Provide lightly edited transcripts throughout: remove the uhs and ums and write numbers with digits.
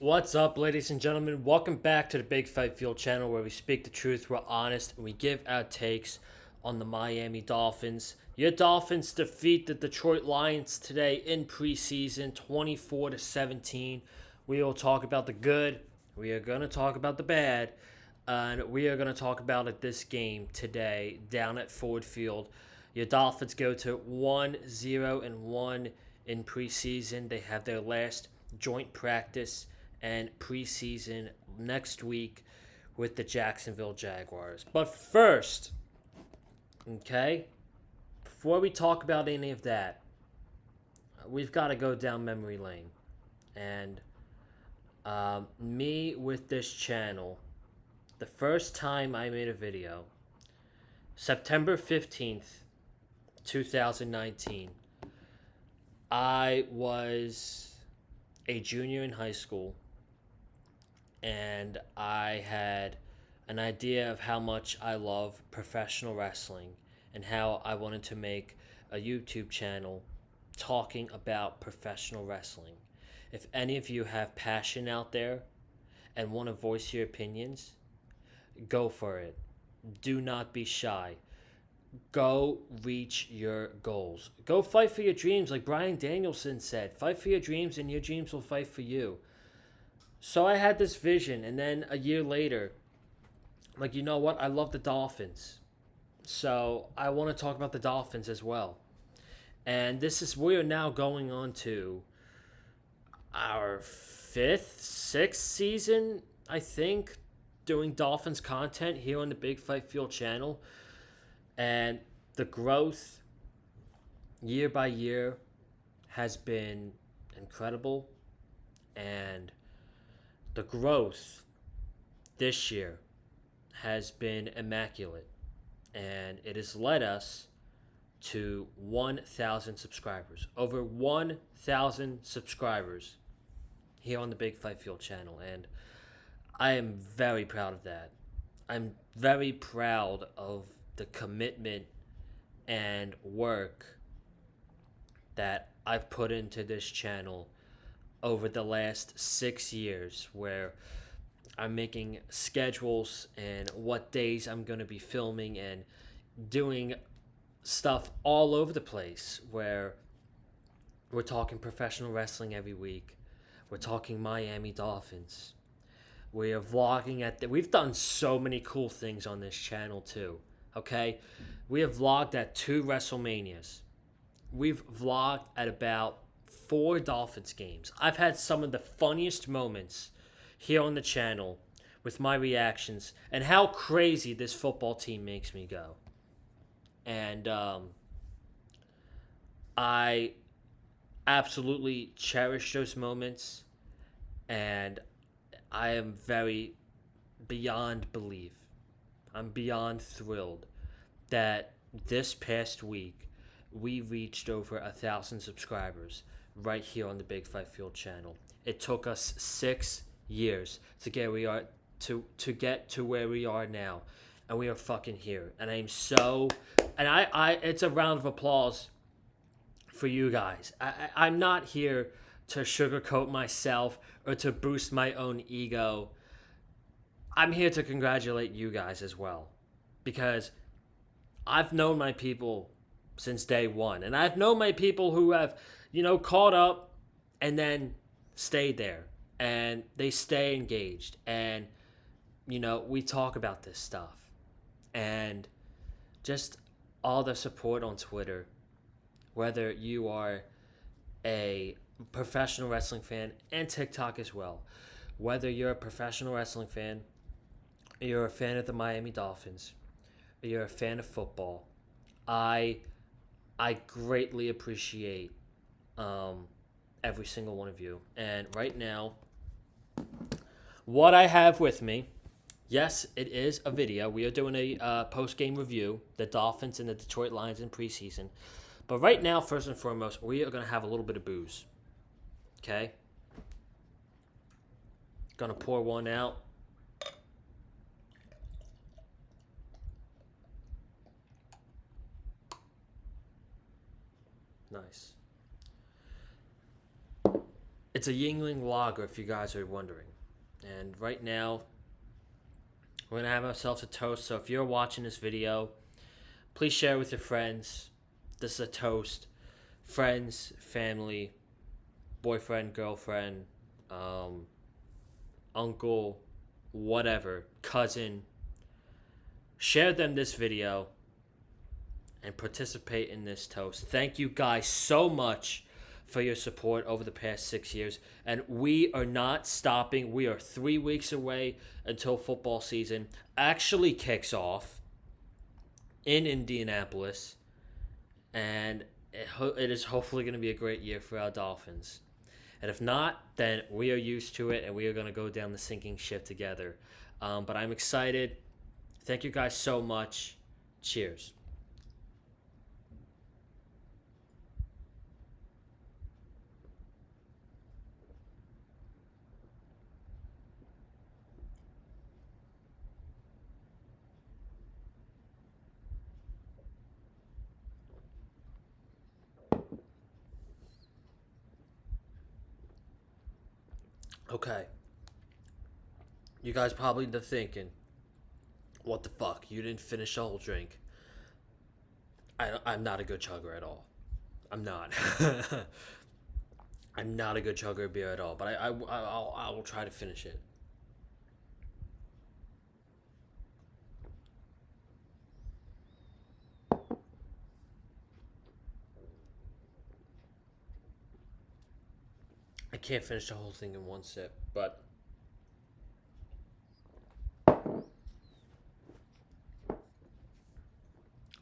What's up, ladies and gentlemen? Welcome back to the Big Fight Field channel where we speak the truth, we're honest, and we give our takes on the Miami Dolphins. Your Dolphins defeat the Detroit Lions today in preseason 24-17. We will talk about the good, we are going to talk about the bad, and we are going to talk about it this game today down at Ford Field. Your Dolphins go to 1-0-1 in preseason. They have their last joint practice and preseason next week with the Jacksonville Jaguars. But first, okay, before we talk about any of that, we've got to go down memory lane. And me with this channel, the first time I made a video, September 15th, 2019, I was a junior in high school, and I had an idea of how much I love professional wrestling and how I wanted to make a YouTube channel talking about professional wrestling. If any of you have passion out there and want to voice your opinions, go for it. Do not be shy. Go reach your goals. Go fight for your dreams, like Bryan Danielson said. Fight for your dreams, and your dreams will fight for you. So I had this vision, and then a year later, I'm like, you know what? I love the Dolphins. So I want to talk about the Dolphins as well. And we are now going on to our fifth, sixth season, I think, doing Dolphins content here on the Big Fight Field channel. And the growth year by year has been incredible. And the growth this year has been immaculate. And it has led us to 1,000 subscribers. Over 1,000 subscribers here on the Big Fight Field channel. And I am very proud of that. I'm very proud of the commitment and work that I've put into this channel over the last 6 years, where I'm making schedules and what days I'm going to be filming and doing stuff all over the place, where we're talking professional wrestling every week. We're talking Miami Dolphins. We are vlogging we've done so many cool things on this channel too. Okay? We have vlogged at 2 WrestleManias. We've vlogged at about 4 Dolphins games. I've had some of the funniest moments here on the channel with my reactions and how crazy this football team makes me go. And I absolutely cherish those moments, and I am very beyond belief. I'm beyond thrilled that this past week we reached over 1,000 subscribers right here on the Big Fight Field channel. It took us 6 years to get get to where we are now, and we are fucking here. And I it's a round of applause for you guys. I'm not here to sugarcoat myself or to boost my own ego. I'm here to congratulate you guys as well, because I've known my people since day one, and I've known my people who have, caught up and then stayed there, and they stay engaged, and we talk about this stuff, and just all the support on Twitter, whether you are a professional wrestling fan, and TikTok as well, whether you're a professional wrestling fan, you're a fan of the Miami Dolphins, or you're a fan of football, I greatly appreciate every single one of you. And right now, what I have with me, yes, it is a video. We are doing a post-game review, the Dolphins and the Detroit Lions in preseason. But right now, first and foremost, we are going to have a little bit of booze. Okay? Gonna pour one out. Nice. It's a Yingling lager, if you guys are wondering. And right now, we're going to have ourselves a toast. So if you're watching this video, please share with your friends. This is a toast. Friends, family, boyfriend, girlfriend, um, uncle, whatever, cousin. Share them this video and participate in this toast. Thank you guys so much for your support over the past 6 years. And we are not stopping. We are 3 weeks away until football season actually kicks off in Indianapolis. And it is hopefully going to be a great year for our Dolphins. And if not, then we are used to it and we are going to go down the sinking ship together. But I'm excited. Thank you guys so much. Cheers. Okay. You guys probably thinking, what the fuck? You didn't finish the whole drink. I'm not a good chugger at all. I'm not. I'm not a good chugger of beer at all. But I will try to finish it. I can't finish the whole thing in one sip, but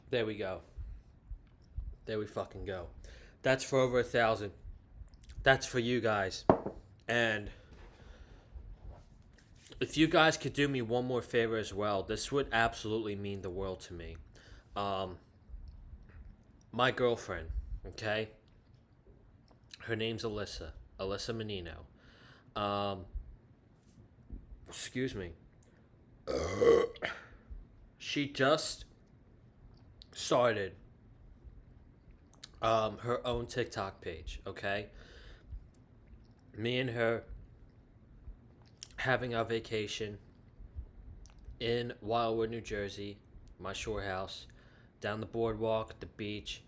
there we go. There we fucking go. That's for over 1,000. That's for you guys. And if you guys could do me one more favor as well, this would absolutely mean the world to me. Um, my girlfriend, okay? Her name's Alyssa. Alyssa Menino. Um, excuse me. She just started her own TikTok page, okay? Me and her having our vacation in Wildwood, New Jersey, my shore house, down the boardwalk, the beach.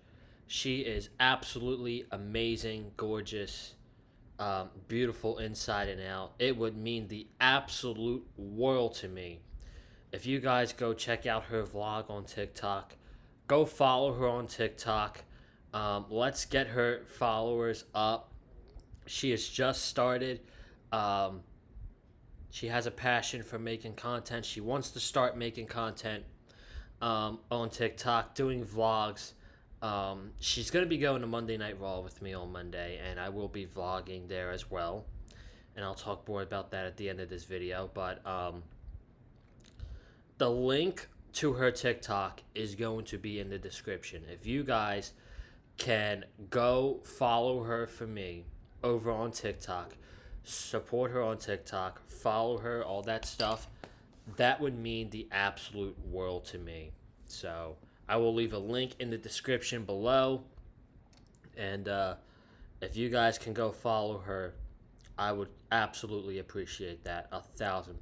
She is absolutely amazing, gorgeous, beautiful inside and out. It would mean the absolute world to me if you guys go check out her vlog on TikTok. Go follow her on TikTok. Let's get her followers up. She has just started. She has a passion for making content. She wants to start making content on TikTok, doing vlogs. She's going to be going to Monday Night Raw with me on Monday, and I will be vlogging there as well. And I'll talk more about that at the end of this video. But the link to her TikTok is going to be in the description. If you guys can go follow her for me over on TikTok, support her on TikTok, follow her, all that stuff, that would mean the absolute world to me. So I will leave a link in the description below. And if you guys can go follow her, I would absolutely appreciate that 1,000%.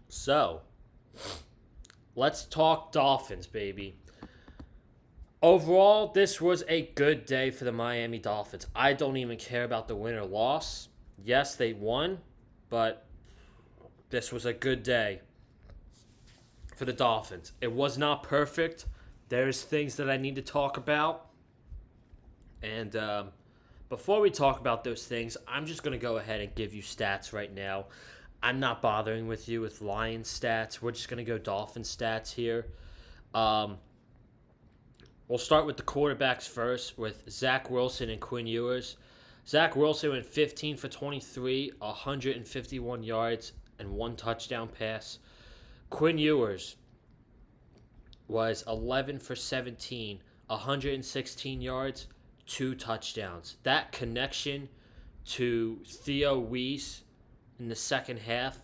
So, let's talk Dolphins, baby. Overall, this was a good day for the Miami Dolphins. I don't even care about the win or loss. Yes, they won, but this was a good day for the Dolphins. It was not perfect. There's things that I need to talk about. And before we talk about those things, I'm just going to go ahead and give you stats right now. I'm not bothering with you with Lions stats. We're just going to go Dolphin stats here. We'll start with the quarterbacks first with Zach Wilson and Quinn Ewers. Zach Wilson went 15 for 23, 151 yards, and 1 touchdown pass. Quinn Ewers was 11 for 17, 116 yards, 2 touchdowns. That connection to Theo Weiss in the second half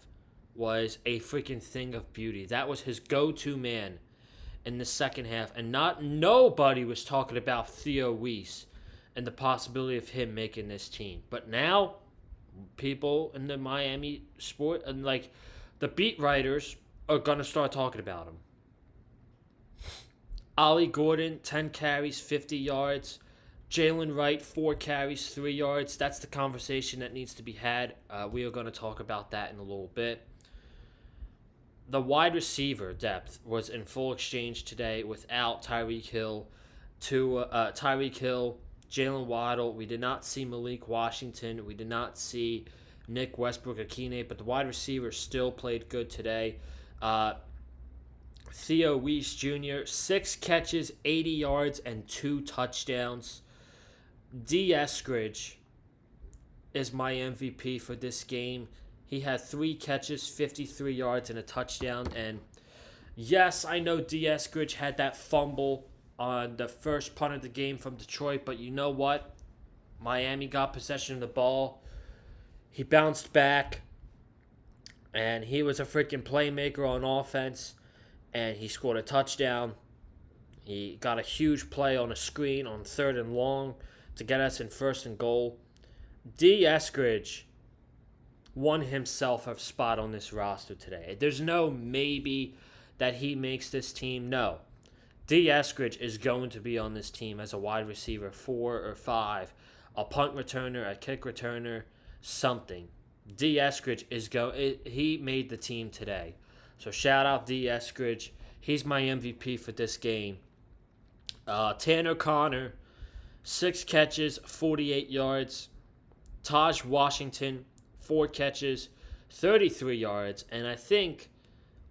was a freaking thing of beauty. That was his go-to man in the second half, and nobody was talking about Theo Weiss and the possibility of him making this team. But now, people in the Miami sport and like the beat writers are gonna start talking about him. Ollie Gordon, 10 carries, 50 yards. Jalen Wright, 4 carries, 3 yards. That's the conversation that needs to be had. We are going to talk about that in a little bit. The wide receiver depth was in full exchange today without Tyreek Hill. Tyreek Hill, Jalen Waddle. We did not see Malik Washington. We did not see Nick Westbrook-Akine, but the wide receivers still played good today. Theo Weiss Jr., 6 catches, 80 yards, and 2 touchdowns. D. Eskridge is my MVP for this game. He had 3 catches, 53 yards, and a touchdown. And yes, I know D. Eskridge had that fumble on the first punt of the game from Detroit, but you know what? Miami got possession of the ball. He bounced back, and he was a freaking playmaker on offense, and he scored a touchdown. He got a huge play on a screen on 3rd and long to get us in 1st and goal. D. Eskridge won himself a spot on this roster today. There's no maybe that he makes this team. No. D. Eskridge is going to be on this team as a wide receiver 4 or 5, a punt returner, a kick returner, something. D. Eskridge he made the team today. So shout out D. Eskridge. He's my MVP for this game. Tanner Connor, 6 catches, 48 yards. Taj Washington, 4 catches, 33 yards. And I think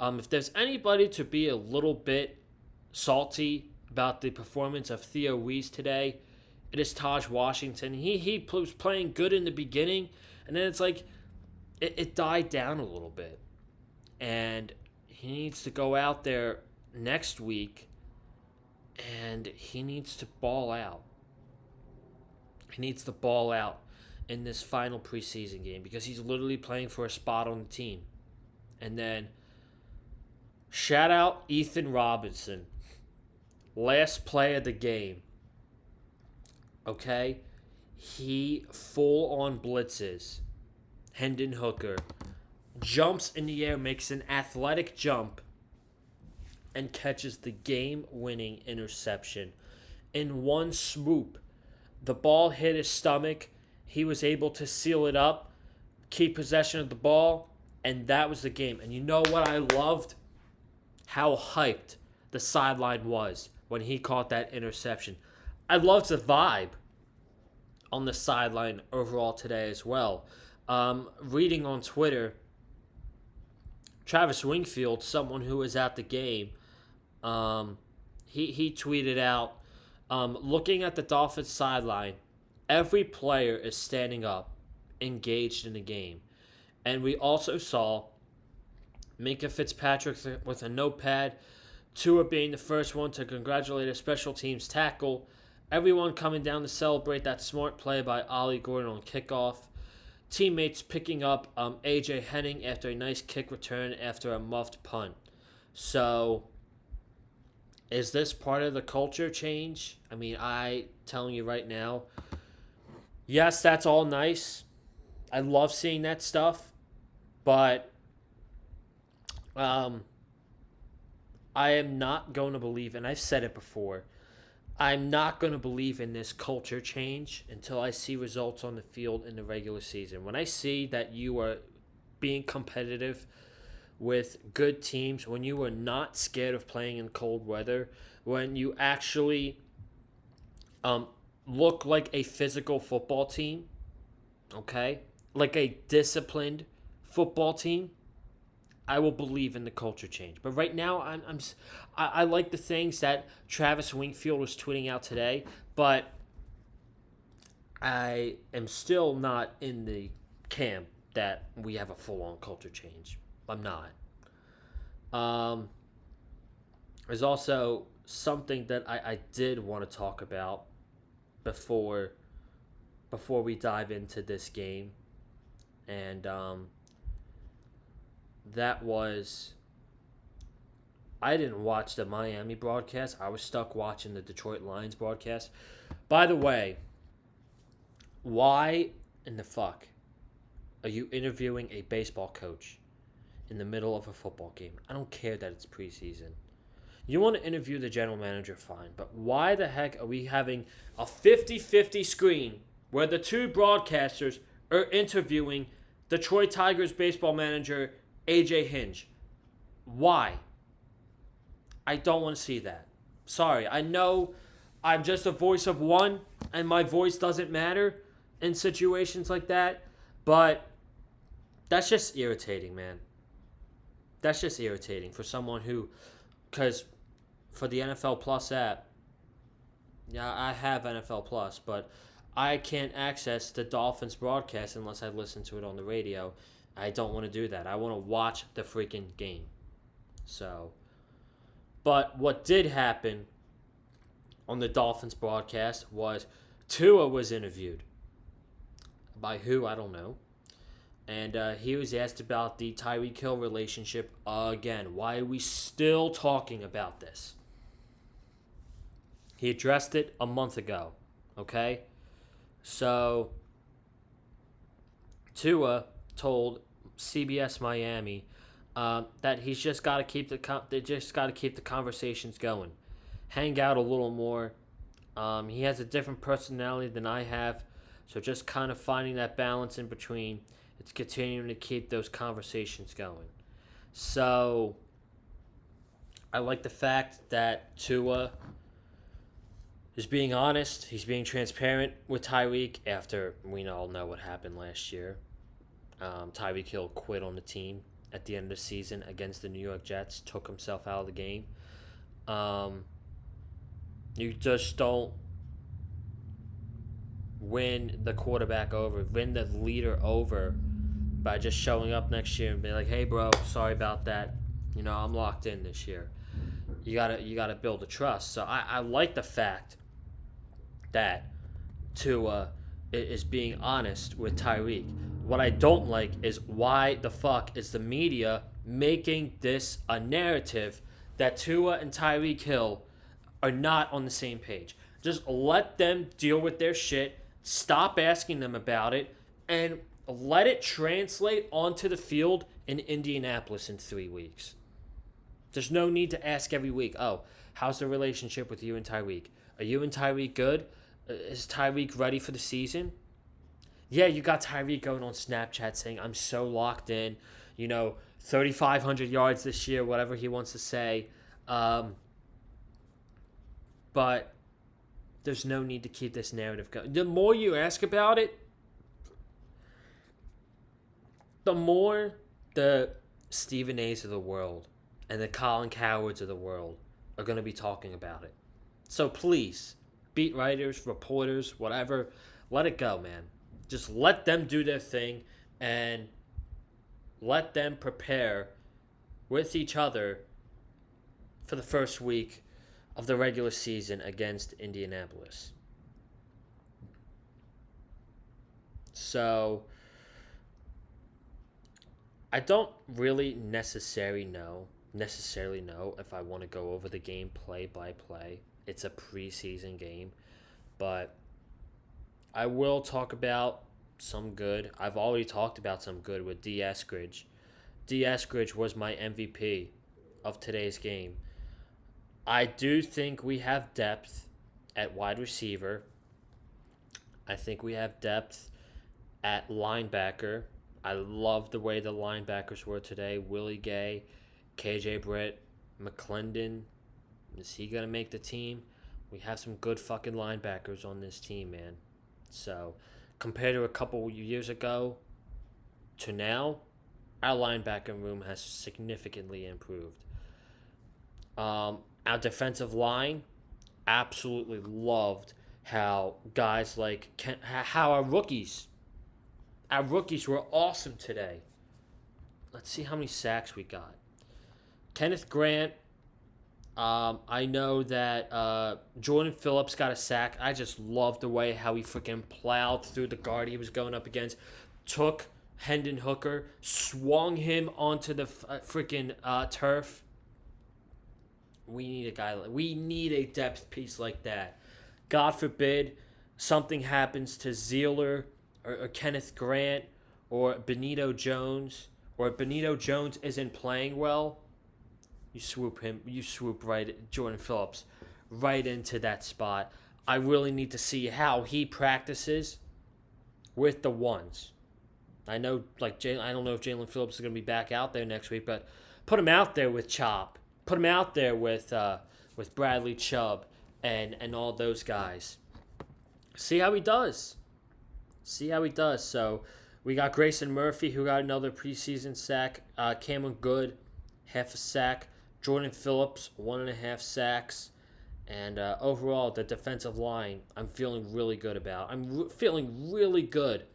if there's anybody to be a little bit salty about the performance of Theo Weiss today, it is Taj Washington. He was playing good in the beginning, and then it's like it died down a little bit. And he needs to go out there next week, and he needs to ball out. He needs to ball out in this final preseason game because he's literally playing for a spot on the team. And then shout out Ethan Robinson. Last play of the game. Okay? He full on blitzes Hendon Hooker. Jumps in the air, makes an athletic jump, and catches the game-winning interception. In one swoop, the ball hit his stomach. He was able to seal it up, keep possession of the ball, and that was the game. And you know what I loved? How hyped the sideline was when he caught that interception. I loved the vibe on the sideline overall today as well. Reading on Twitter, Travis Wingfield, someone who was at the game, he tweeted out, looking at the Dolphins sideline, every player is standing up, engaged in the game. And we also saw Minkah Fitzpatrick with a notepad, Tua being the first one to congratulate a special teams tackle, everyone coming down to celebrate that smart play by Ollie Gordon on kickoff, teammates picking up A.J. Henning after a nice kick return after a muffed punt. So, is this part of the culture change? I mean, telling you right now, yes, that's all nice. I love seeing that stuff. But I am not going to believe, and I've said it before, I'm not going to believe in this culture change until I see results on the field in the regular season. When I see that you are being competitive with good teams, when you are not scared of playing in cold weather, when you actually look like a physical football team, okay, like a disciplined football team, I will believe in the culture change. But right now, I like the things that Travis Wingfield was tweeting out today, but I am still not in the camp that we have a full-on culture change. I'm not. There's also something that I did want to talk about before we dive into this game, and that was, I didn't watch the Miami broadcast. I was stuck watching the Detroit Lions broadcast. By the way, Why in the fuck are you interviewing a baseball coach in the middle of a football game? I don't care that it's preseason. You want to interview the general manager, fine. But why the heck are we having a 50-50 screen where the two broadcasters are interviewing Detroit Tigers baseball manager, AJ Hinch? Why? I don't want to see that. Sorry, I know I'm just a voice of one and my voice doesn't matter in situations like that, but that's just irritating, man. That's just irritating for someone who, because for the NFL Plus app, yeah, I have NFL Plus, but I can't access the Dolphins broadcast unless I listen to it on the radio. I don't want to do that. I want to watch the freaking game. So, but what did happen on the Dolphins broadcast was Tua was interviewed. By who, I don't know. And he was asked about the Tyreek Hill relationship again. Why are we still talking about this? He addressed it a month ago. Okay? So, Tua told CBS Miami that he's just got to keep the conversations going, hang out a little more. He has a different personality than I have, so just kind of finding that balance in between. It's continuing to keep those conversations going. So I like the fact that Tua is being honest. He's being transparent with Tyreek after we all know what happened last year. Tyreek Hill quit on the team at the end of the season against the New York Jets, took himself out of the game. You just don't win the quarterback over, win the leader over by just showing up next year and being like, hey, bro, sorry about that. I'm locked in this year. You gotta build a trust. So I like the fact that Tua is being honest with Tyreek. What I don't like is why the fuck is the media making this a narrative that Tua and Tyreek Hill are not on the same page. Just let them deal with their shit. Stop asking them about it and let it translate onto the field in Indianapolis in 3 weeks. There's no need to ask every week, oh, how's the relationship with you and Tyreek? Are you and Tyreek good? Is Tyreek ready for the season? Yeah, you got Tyreek going on Snapchat saying, I'm so locked in, 3,500 yards this year, whatever he wants to say. But there's no need to keep this narrative going. The more you ask about it, the more the Stephen A's of the world and the Colin Cowards of the world are going to be talking about it. So please, beat writers, reporters, whatever, let it go, man. Just let them do their thing and let them prepare with each other for the first week of the regular season against Indianapolis. So I don't really necessarily know if I want to go over the game play by play. It's a preseason game, but I will talk about some good. I've already talked about some good with D. Eskridge. D. Eskridge was my MVP of today's game. I do think we have depth at wide receiver. I think we have depth at linebacker. I love the way the linebackers were today. Willie Gay, KJ Britt, McClendon. Is he going to make the team? We have some good fucking linebackers on this team, man. So, compared to a couple years ago to now, our linebacker room has significantly improved. Our defensive line, absolutely loved how guys like how our rookies were awesome today. Let's see how many sacks we got. Kenneth Grant. I know that Jordan Phillips got a sack. I just love the way how he freaking plowed through the guard he was going up against. Took Hendon Hooker, swung him onto the freaking turf. We need a depth piece like that. God forbid something happens to Zealer or Kenneth Grant or Benito Jones, or Benito Jones isn't playing well, you swoop right Jordan Phillips right into that spot. I really need to see how he practices with the ones. I know, I don't know if Jalen Phillips is going to be back out there next week, but put him out there with Chop. Put him out there with Bradley Chubb and all those guys. See how he does. See how he does. So we got Grayson Murphy, who got another preseason sack. Cameron Good, half a sack. Jordan Phillips, 1.5 sacks. And overall, the defensive line, I'm feeling really good about. Feeling really good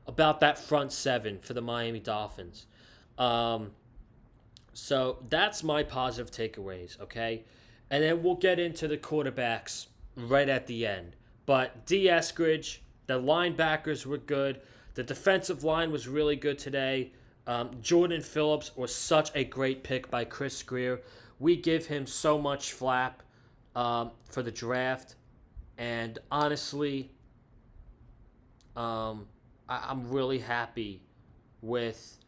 about that front seven for the Miami Dolphins. So that's my positive takeaways, okay? And then we'll get into the quarterbacks right at the end. But D. Eskridge, the linebackers were good. The defensive line was really good today. Jordan Phillips was such a great pick by Chris Greer. We give him so much flap for the draft. And honestly, I'm really happy with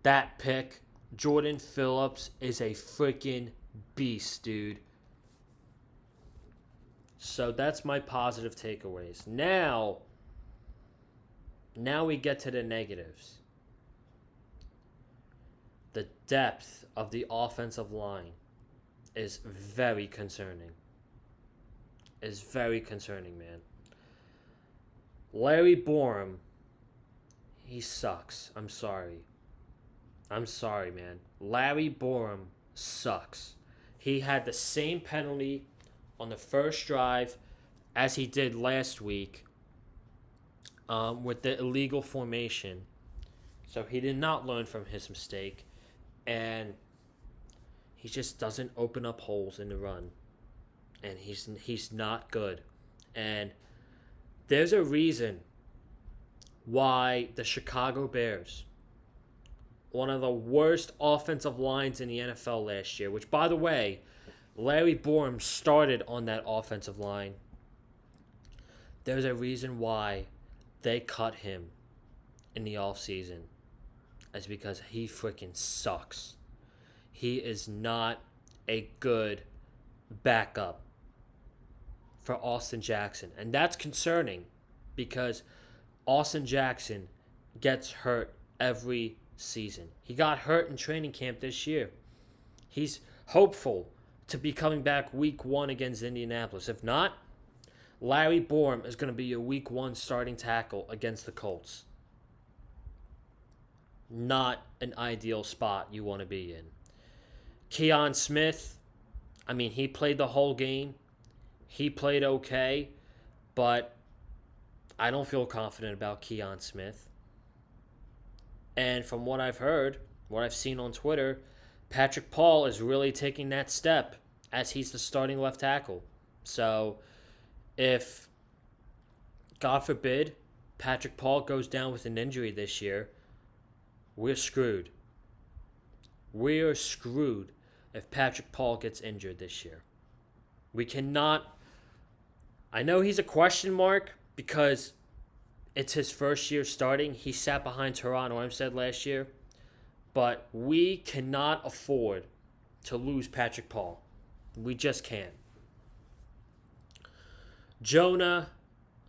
that pick. Jordan Phillips is a freaking beast, dude. So that's my positive takeaways. Now we get to the negatives. The depth of the offensive line is very concerning. Is very concerning, man. Larry Borom, he sucks. I'm sorry, man. Larry Borom sucks. He had the same penalty on the first drive as he did last week with the illegal formation. So he did not learn from his mistake. And he just doesn't open up holes in the run. And he's not good. And there's a reason why the Chicago Bears, one of the worst offensive lines in the NFL last year, which, by the way, Larry Borom started on that offensive line. There's a reason why they cut him in the offseason. It's because he freaking sucks. He is not a good backup for Austin Jackson. And that's concerning because Austin Jackson gets hurt every season. He got hurt in training camp this year. He's hopeful to be coming back week 1 against Indianapolis. If not, Larry Borom is going to be your week 1 starting tackle against the Colts. Not an ideal spot you want to be in. Keon Smith, he played the whole game. He played okay, but I don't feel confident about Keon Smith. And from what I've heard, what I've seen on Twitter, Patrick Paul is really taking that step as he's the starting left tackle. So if, God forbid, Patrick Paul goes down with an injury this year, we're screwed. We're screwed if Patrick Paul gets injured this year. We cannot. I know he's a question mark because it's his first year starting. He sat behind Teron Armstead last year. But we cannot afford to lose Patrick Paul. We just can't. Jonah,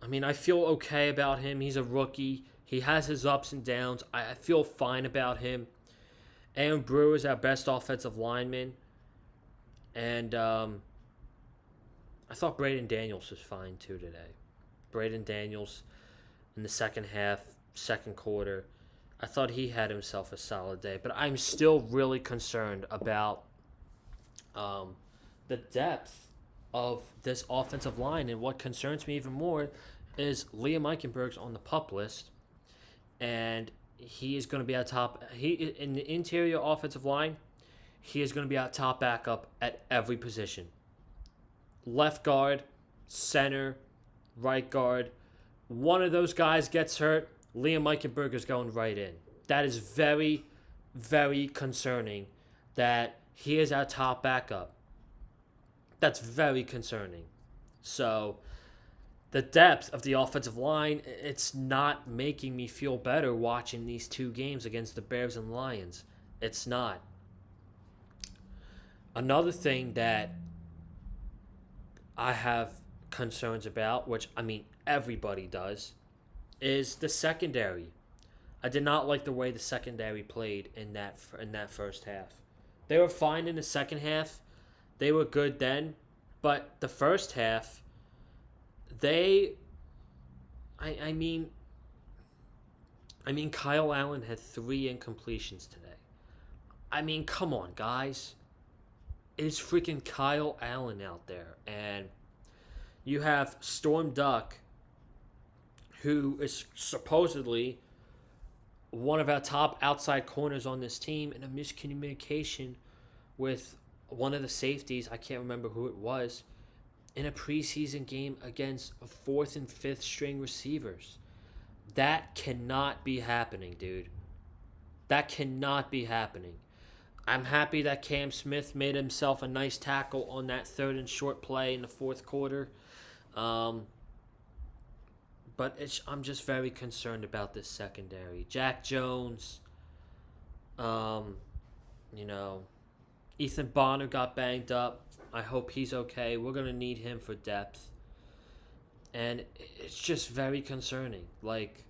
I feel okay about him. He's a rookie. He has his ups and downs. I feel fine about him. Aaron Brewer is our best offensive lineman. And I thought Braden Daniels was fine too today. Braden Daniels in the second half, second quarter, I thought he had himself a solid day. But I'm still really concerned about the depth of this offensive line. And what concerns me even more is Liam Eichenberg's on the PUP list. And he is going to be our top. In the interior offensive line, he is going to be our top backup at every position. Left guard, center, right guard. One of those guys gets hurt, Liam Eichenberg is going right in. That is very, very concerning that he is our top backup. That's very concerning. So the depth of the offensive line, it's not making me feel better watching these two games against the Bears and Lions. It's not. Another thing that I have concerns about, which I mean everybody does, is the secondary. I did not like the way the secondary played in that first half. They were fine in the second half. They were good then, but the first half, they, I mean, Kyle Allen had 3 incompletions today. I mean, come on, guys. It is freaking Kyle Allen out there, and you have Storm Duck, who is supposedly one of our top outside corners on this team, and a miscommunication with one of the safeties, I can't remember who it was, in a preseason game against fourth and fifth string receivers. That cannot be happening, dude. That cannot be happening. I'm happy that Cam Smith made himself a nice tackle on that third and short play in the fourth quarter. But I'm just very concerned about this secondary. Jack Jones, you know, Ethan Bonner got banged up. I hope he's okay. We're going to need him for depth. And it's just very concerning. Like,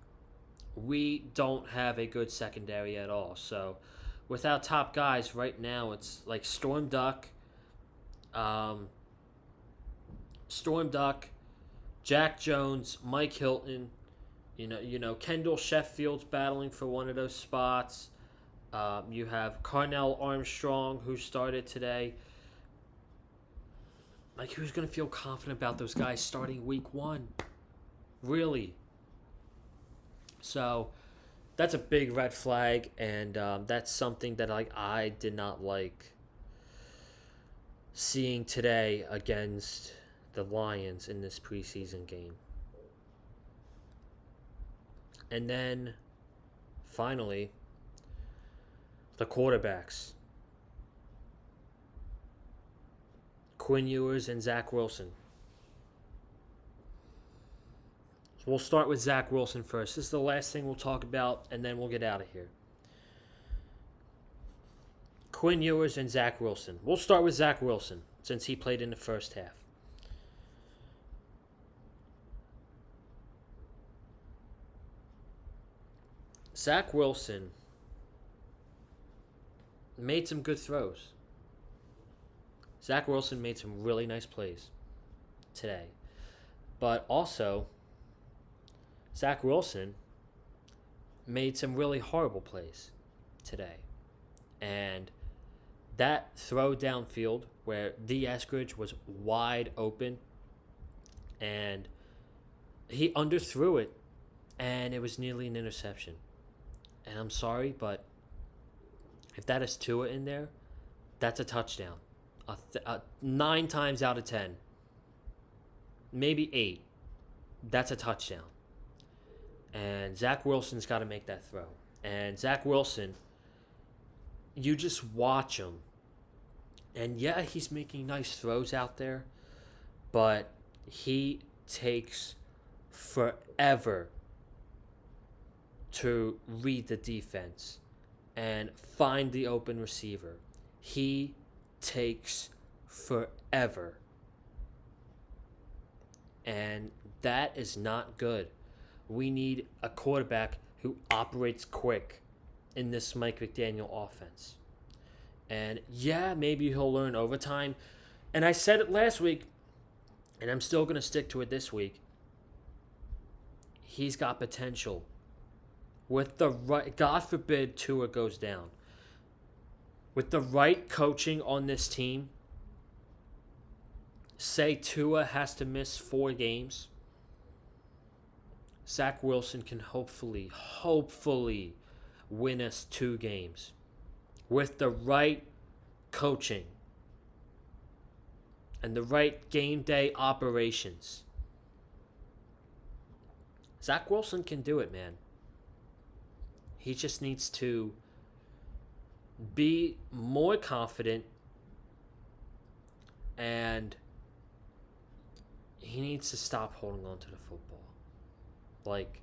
we don't have a good secondary at all. So, with our top guys right now, it's like Storm Duck, Jack Jones, Mike Hilton, Kendall Sheffield's battling for one of those spots. You have Carnell Armstrong, who started today. Like, who's going to feel confident about those guys starting week 1? Really? So, that's a big red flag, and that's something that I did not like seeing today against the Lions in this preseason game. And then, finally, the quarterbacks. Quinn Ewers and Zach Wilson. So we'll start with Zach Wilson first. This is the last thing we'll talk about, and then we'll get out of here. Quinn Ewers and Zach Wilson. We'll start with Zach Wilson, since he played in the first half. Zach Wilson made some good throws. Zach Wilson made some really nice plays today. But also, Zach Wilson made some really horrible plays today. And that throw downfield where D. Eskridge was wide open and he underthrew it, and it was nearly an interception. And I'm sorry, but if that is Tua in there, that's a touchdown. 9 times out of 10, maybe 8, that's a touchdown. And Zach Wilson's got to make that throw. And Zach Wilson, you just watch him. And yeah, he's making nice throws out there, but he takes forever to read the defense and find the open receiver. He takes forever. And that is not good. We need a quarterback who operates quick in this Mike McDaniel offense. And yeah, maybe he'll learn over time. And I said it last week, and I'm still going to stick to it this week. He's got potential. With the right, God forbid Tua goes down. With the right coaching on this team, say Tua has to miss 4 games, Zach Wilson can hopefully win us 2 games. With the right coaching and the right game day operations. Zach Wilson can do it, man. He just needs to be more confident and, he needs to stop holding on to the football. Like,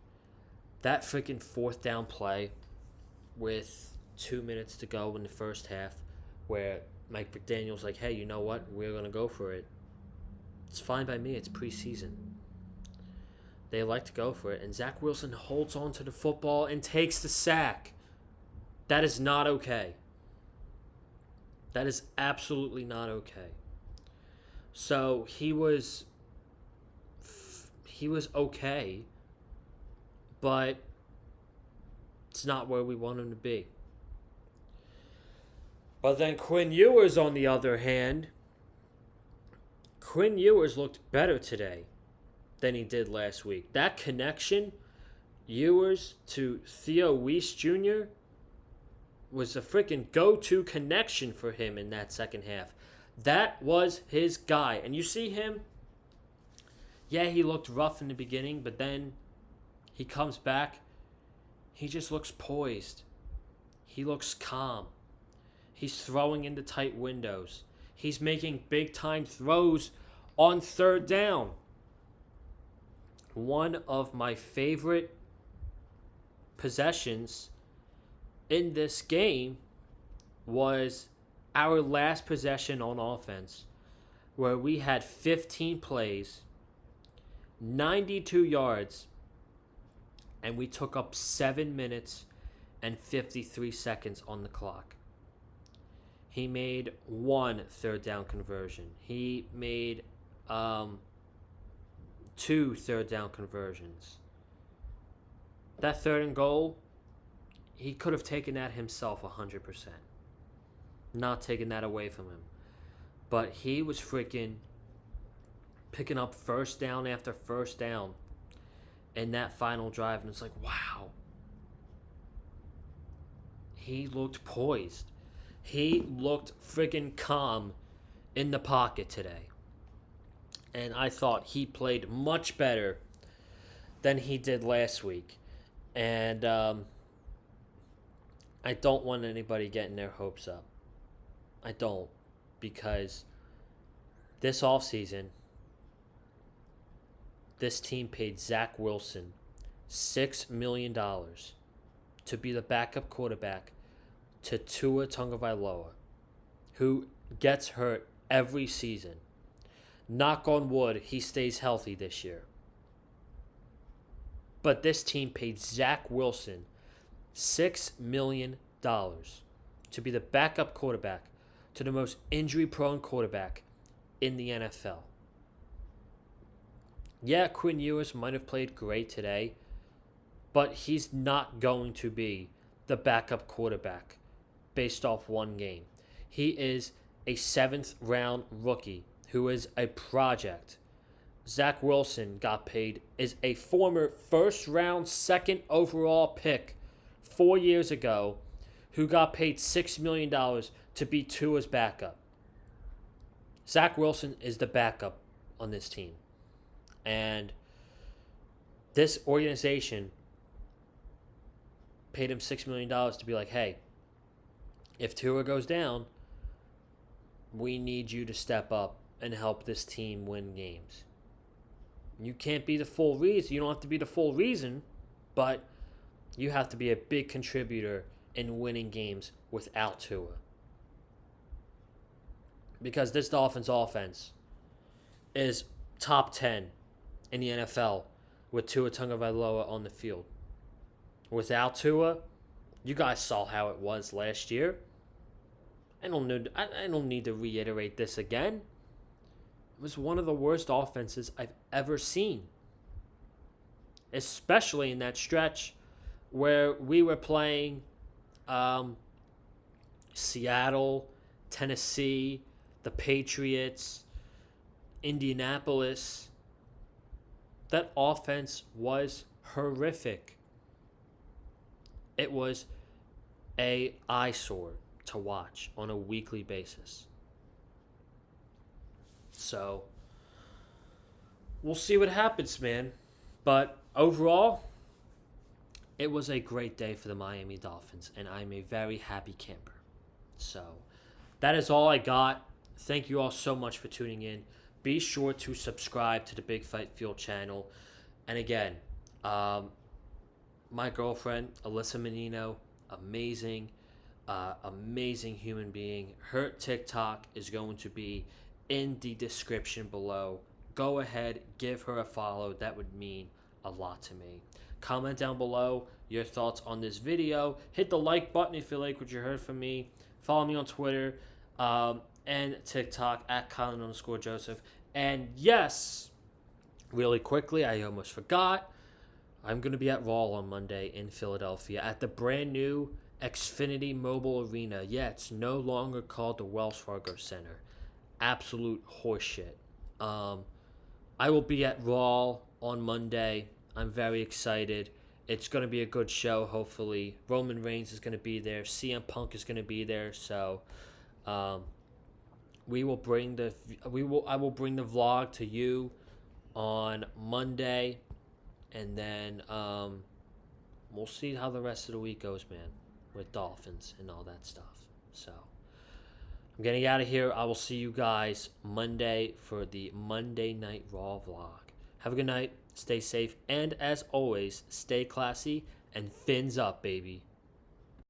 that freaking fourth down play with 2 minutes to go in the first half where Mike McDaniel's like, hey, you know what? We're going to go for it. It's fine by me. It's preseason. They like to go for it. And Zach Wilson holds on to the football and takes the sack. That is not okay. That is absolutely not okay. So he was okay, but it's not where we want him to be. But then Quinn Ewers, on the other hand, Quinn Ewers looked better today than he did last week. That connection, Ewers to Theo Weiss Jr., was a freaking go-to connection for him in that second half. That was his guy. And you see him, yeah, he looked rough in the beginning, but then he comes back. He just looks poised. He looks calm. He's throwing into tight windows. He's making big-time throws on third down. One of my favorite possessions in this game was our last possession on offense, where we had 15 plays, 92 yards, and we took up 7 minutes and 53 seconds on the clock. He made one third down conversion. He made 2 third down conversions. That third and goal, he could have taken that himself 100%. Not taking that away from him. But he was freaking picking up first down after first down in that final drive. And it's like, wow. He looked poised. He looked freaking calm in the pocket today. And I thought he played much better than he did last week. And I don't want anybody getting their hopes up. I don't. Because this offseason, this team paid Zach Wilson $6 million to be the backup quarterback to Tua Tagovailoa, who gets hurt every season. Knock on wood, he stays healthy this year. But this team paid Zach Wilson $6 million to be the backup quarterback to the most injury-prone quarterback in the NFL. Yeah, Quinn Ewers might have played great today, but he's not going to be the backup quarterback based off one game. He is a 7th-round rookie who is a project. Zach Wilson got paid, is a former first-round, second overall pick 4 years ago who got paid $6 million to be Tua's backup. Zach Wilson is the backup on this team. And this organization paid him $6 million to be like, hey, if Tua goes down, we need you to step up and help this team win games. You can't be the full reason. You don't have to be the full reason, but you have to be a big contributor in winning games without Tua. Because this Dolphins offense is top 10 in the NFL with Tua Tagovailoa on the field. Without Tua, you guys saw how it was last year. I don't need to reiterate this again. It was one of the worst offenses I've ever seen. Especially in that stretch where we were playing Seattle, Tennessee, the Patriots, Indianapolis. That offense was horrific. It was an eyesore to watch on a weekly basis. So, we'll see what happens, man. But overall, it was a great day for the Miami Dolphins, and I'm a very happy camper. So, that is all I got. Thank you all so much for tuning in. be sure to subscribe to the Big Fight Fuel channel. And again, my girlfriend, Alyssa Menino, amazing, amazing human being. Her TikTok is going to be in the description below. Go ahead, give her a follow. That would mean a lot to me. Comment down below your thoughts on this video. Hit the like button if you like what you heard from me. Follow me on Twitter and TikTok at Colin_Joseph. And yes, really quickly, I almost forgot. I'm going to be at Raw on Monday in Philadelphia at the brand new Xfinity Mobile Arena. Yeah, it's no longer called the Wells Fargo Center. Absolute horseshit. I will be at Raw on Monday. I'm very excited. It's going to be a good show, hopefully. Roman Reigns is going to be there. CM Punk is going to be there. So, I will bring the vlog to you on Monday, and then we'll see how the rest of the week goes, man, with Dolphins and all that stuff. So I'm getting out of here. I will see you guys Monday for the Monday Night Raw vlog. Have a good night. Stay safe. And as always, stay classy and fins up, baby.